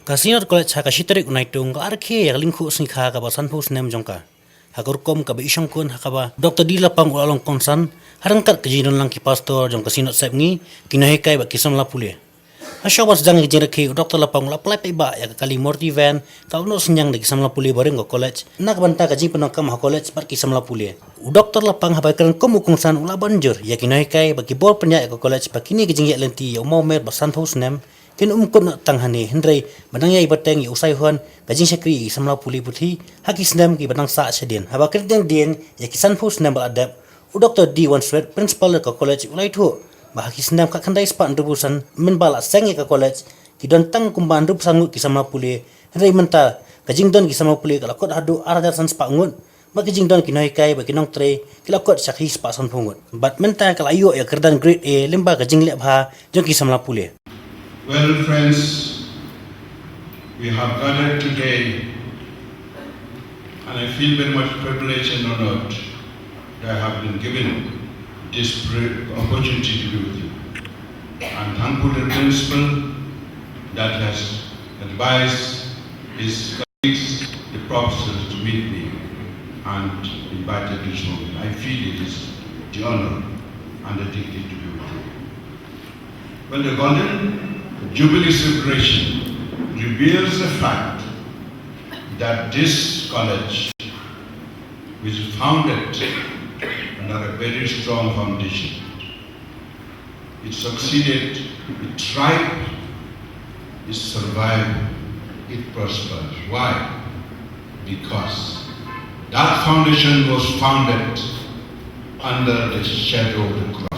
Kasinor college ha kashitarik unaitung ka arke ya lingku snikha ka basan pus nem jongka. Hakorkom ka ba isang kun hakaba Dr. Dila pang ulalong konsan harangkat kejinon lang ki pastor jong kasinot sepngi kinahikai ba kisam la pule. Asyabas jang jirake Dr. Lapang la plai ba ya kali morti van ka uno senyang de kisam la pule bareng ko college. Nak banta ka jing penangkam ha college par kisam la pule. Dr. Lapang ha baikaran komu konsan ula banjur ya kinahikai ba ki bol penyak ko college pa kini kejing ya lenti ya mau mer basan pus nem kin kun tanghani hendrai badang yai bateng i usai huan kajing sekri samlau puli puthi hakis nem ki badang sa sedien haba kerteng dien ya kisan phus nem adap u Dr. D Wanswet principal ka college ulai thu ba hakis nem ka khandai span rubusan min bala seng ka college ki don tang kumban rup sangut ki samlau puli hendrai menta kajing don ki samlau puli kala kot hadu arada san spa ngut ba kajing don ki noi kai ba kinong tre kila kot sakhi spa san phungut bat menta kala ayo ya kerdan grade A limba kajing lep ha jong ki samlau puli. Well, friends, we have gathered today, and I feel very much privileged and honored that I have been given this opportunity to be with you. I'm thankful to the principal that has advised his colleagues, the professors, to meet me and invited this moment. I feel it is the honor and the dignity to be with you. Well, the Golden Jubilee celebration reveals the fact that this college was founded under a very strong foundation. It succeeded, it thrived, it survived, it prospered. Why? Because that foundation was founded under the shadow of the cross.